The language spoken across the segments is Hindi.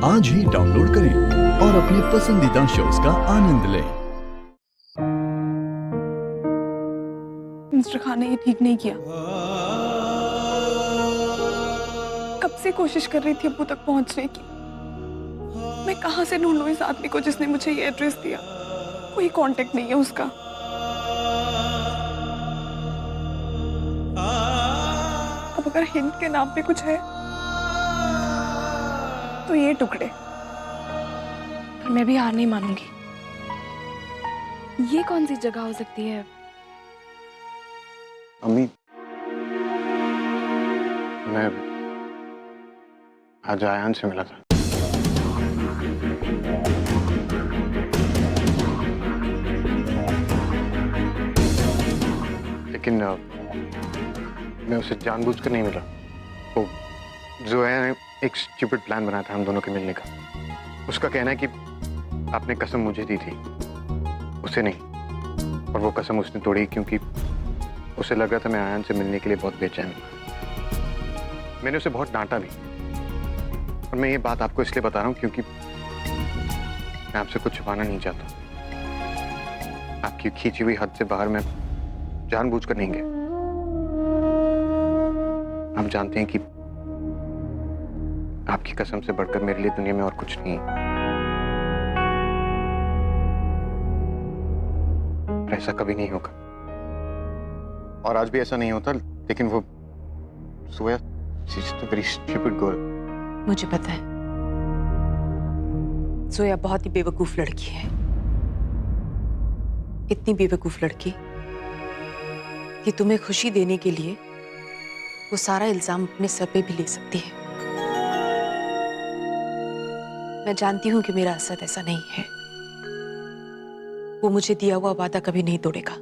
आज ही डाउनलोड करें और अपने पसंदीदा शोज का आनंद लें। मिस्टर खान ने ये ठीक नहीं किया। कब से कोशिश कर रही थी अब्बू तक पहुंचने की। मैं कहां से ढूंढूं इस आदमी को जिसने मुझे ये एड्रेस दिया। कोई कांटेक्ट नहीं है उसका। अब अगर हिंद के नाम पे कुछ है तो ये टुकड़े। पर मैं भी हार नहीं मानूंगी। ये कौन सी जगह हो सकती है? अम्मी, मैं आज आयान से मिला था। लेकिन मैं उसे जानबूझकर नहीं मिला। वो जोया ने एक स्टूपिड प्लान बनाया था हम दोनों के मिलने का। उसका कहना है कि आपने कसम मुझे दी थी, उसे नहीं। और वो कसम उसने तोड़ी क्योंकि उसे लगा था मैं आयान से मिलने के लिए बहुत बेचैन हूं। मैंने उसे बहुत डांटा भी। और मैं ये बात आपको इसलिए बता रहा हूं क्योंकि मैं आपसे कुछ छुपाना नहीं चाहता। आपकी खींची हुई हद से बाहर मैं जानबूझकर नहीं गया। आप जानते हैं कि आपकी कसम से बढ़कर मेरे लिए दुनिया में और कुछ नहीं है। ऐसा कभी नहीं होगा और आज भी ऐसा नहीं होता। लेकिन वो Zoya, she's just a very stupid girl। मुझे पता है जोया बहुत ही बेवकूफ लड़की है। इतनी बेवकूफ लड़की कि तुम्हें खुशी देने के लिए वो सारा इल्जाम अपने सर पे भी ले सकती है। मैं जानती हूं कि मेरा असद ऐसा नहीं है। वो मुझे दिया हुआ वादा कभी नहीं तोड़ेगा।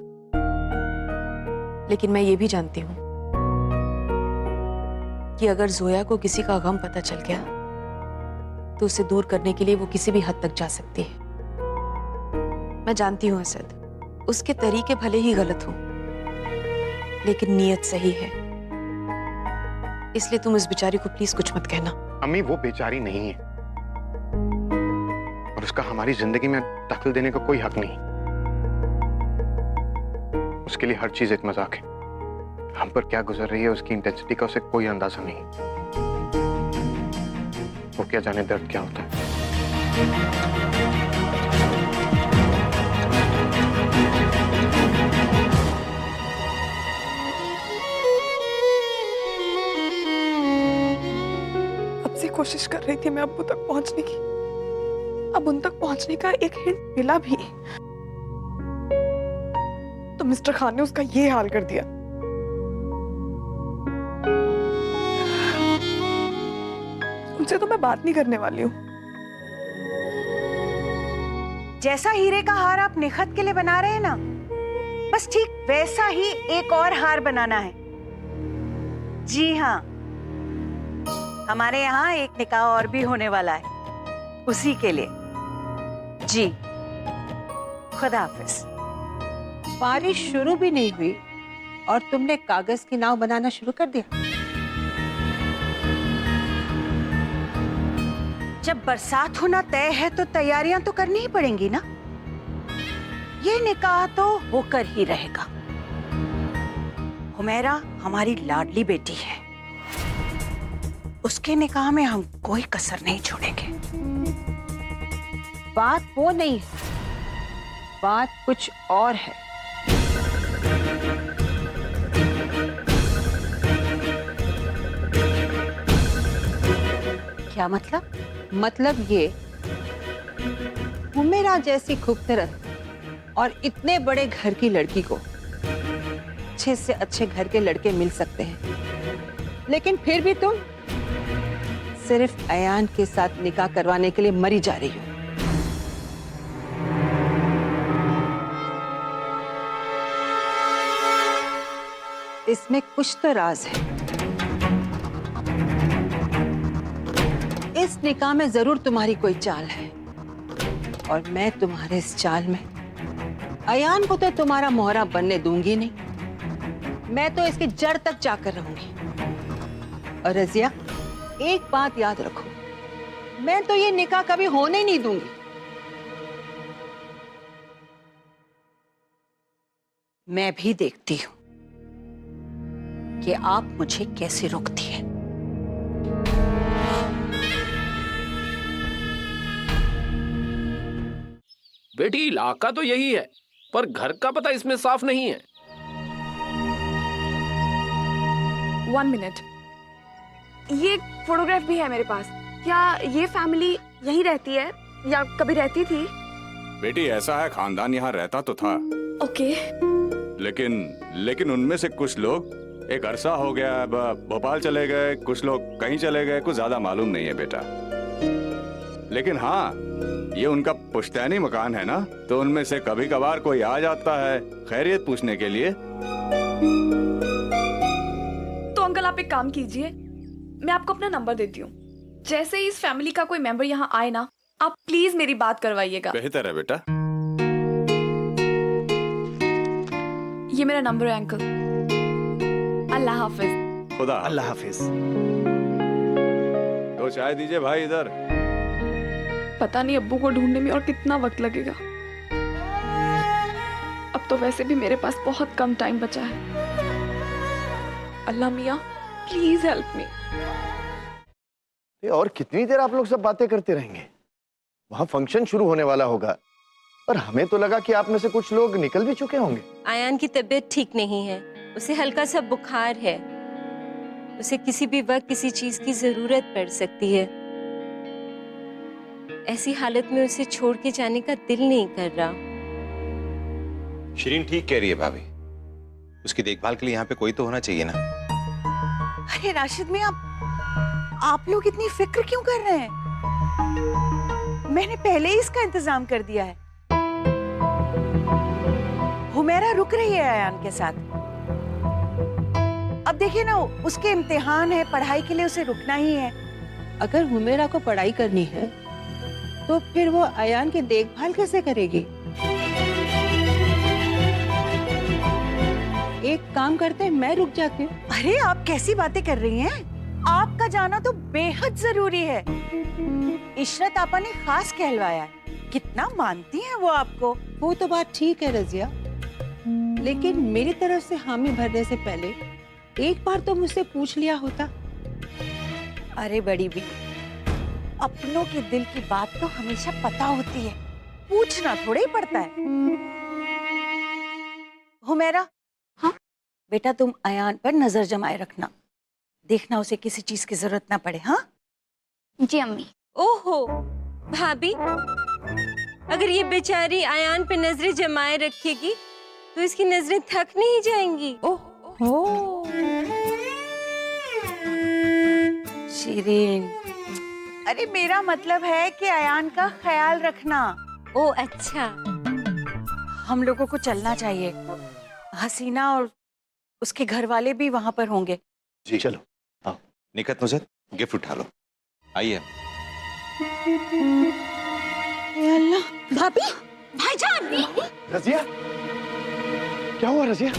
लेकिन मैं ये भी जानती हूं कि अगर जोया को किसी का गम पता चल गया तो उसे दूर करने के लिए वो किसी भी हद तक जा सकती है। मैं जानती हूं असद, उसके तरीके भले ही गलत हों लेकिन नीयत सही है। इसलिए तुम इस बेचारी को प्लीज कुछ मत कहना। अम्मी, वो बेचारी नहीं है और उसका हमारी जिंदगी में दखल देने का कोई हक नहीं। उसके लिए हर चीज एक मजाक है। हम पर क्या गुजर रही है उसकी इंटेंसिटी का उसे कोई अंदाजा नहीं। वो क्या जाने दर्द क्या होता है। कब से कोशिश कर रही थी मैं अब्बू तक पहुंचने की। अब उन तक पहुंचने का एक हिंट मिला भी तो मिस्टर खान ने उसका ये हाल कर दिया। उनसे तो मैं बात नहीं करने वाली हूँ। जैसा हीरे का हार आप निखत के लिए बना रहे हैं ना, बस ठीक वैसा ही एक और हार बनाना है। जी हाँ, हमारे यहाँ एक निकाह और भी होने वाला है, उसी के लिए। जी, खुदा हाफिज। बारिश शुरू भी नहीं हुई और तुमने कागज की नाव बनाना शुरू कर दिया। जब बरसात होना तय है तो तैयारियां तो करनी ही पड़ेंगी ना। ये निकाह तो होकर ही रहेगा। हुमैरा हमारी लाडली बेटी है, उसके निकाह में हम कोई कसर नहीं छोड़ेंगे। बात वो नहीं है, बात कुछ और है। क्या मतलब? मतलब ये, हुमैरा जैसी खूबसूरत और इतने बड़े घर की लड़की को अच्छे से अच्छे घर के लड़के मिल सकते हैं, लेकिन फिर भी तुम सिर्फ अयान के साथ निकाह करवाने के लिए मरी जा रही हो। इसमें कुछ तो राज है। इस निकाह में जरूर तुम्हारी कोई चाल है और मैं तुम्हारे इस चाल में अयान को तो तुम्हारा मोहरा बनने दूंगी नहीं। मैं तो इसकी जड़ तक जाकर रहूंगी। और रजिया, एक बात याद रखो, मैं तो ये निकाह कभी होने नहीं दूंगी। मैं भी देखती हूं कि आप मुझे कैसे रोकती है। बेटी इलाका तो यही है, पर घर का पता इसमें साफ नहीं है। 1 मिनट, ये फोटोग्राफ भी है मेरे पास। क्या ये फैमिली यहीं रहती है या कभी रहती थी? बेटी ऐसा है, खानदान यहाँ रहता तो था, ओके। लेकिन उनमें से कुछ लोग एक अरसा हो गया अब भोपाल चले गए, कुछ लोग कहीं चले गए, कुछ ज्यादा मालूम नहीं है बेटा। लेकिन हाँ, ये उनका पुश्तैनी मकान है ना, तो उनमें से कभी कभार कोई आ जाता है खैरियत पूछने के लिए। तो अंकल आप एक काम कीजिए, मैं आपको अपना नंबर देती हूँ। जैसे ही इस फैमिली का कोई मेंबर यहाँ आए ना, आप प्लीज मेरी बात करवाइएगा। बेहतर है बेटा। ये मेरा नंबर है अंकल। अल्लाह हाफिज। खुदा अल्लाह हाफिज। तो चाय दीजिए भाई इधर। पता नहीं अब्बू को ढूंढने में और कितना वक्त लगेगा। अब तो वैसे भी मेरे पास बहुत कम टाइम बचा है। अल्लाह मियाँ प्लीज हेल्प मी। और कितनी देर आप लोग सब बातें करते रहेंगे? वहां फंक्शन शुरू होने वाला होगा और हमें तो लगा कि आप में से कुछ लोग निकल भी चुके होंगे। आयान की तबीयत ठीक नहीं है, उसे हल्का सा बुखार है। उसे किसी भी वक्त किसी चीज की जरूरत पड़ सकती है। ऐसी हालत में उसे छोड़ के जाने का दिल नहीं कर रहा। शिरीन ठीक कह रही है भाभी, उसकी देखभाल के लिए यहाँ पे कोई तो होना चाहिए ना। अरे राशिद मियां, आप लोग इतनी फिक्र क्यों कर रहे हैं? मैंने पहले ही इसका इंतजाम कर दिया है। हुमैरा रुक रही है अयान के साथ। अब देखिए ना, उसके इम्तिहान है, पढ़ाई के लिए उसे रुकना ही है। अगर हुमेरा को पढ़ाई करनी है तो फिर वो अयान की देखभाल कैसे करेगी? एक काम करते, मैं रुक जाती हूँ। अरे आप कैसी बातें कर रही हैं? आपका जाना तो बेहद जरूरी है। इशरत आपा ने खास कहलवाया है। कितना मानती हैं वो आपको। वो तो बात ठीक है रजिया, लेकिन मेरी तरफ से हामी भरने से पहले एक बार तो मुझसे पूछ लिया होता। अरे बड़ी भी, अपनों के दिल की बात तो हमेशा पता होती है, पूछना थोड़ा ही पड़ता है। हुमैरा, हाँ बेटा, तुम अयान पर नजर जमाए रखना, देखना उसे किसी चीज की जरूरत ना पड़े। हाँ जी अम्मी। ओहो भाभी, अगर ये बेचारी आयान पे नजरें जमाए रखेगी तो इसकी नजरें थक नहीं जाएंगी। ओहो शिरीन, अरे मेरा मतलब है कि अयान का ख्याल रखना। ओ अच्छा। हम लोगों को चलना चाहिए, हसीना और उसके घर वाले भी वहां पर होंगे। जी चलो, आओ। निकत नुसरत, गिफ्ट उठा लो, आइए। अल्लाह, भाभी, भाईजान। रजिया, क्या हुआ रजिया?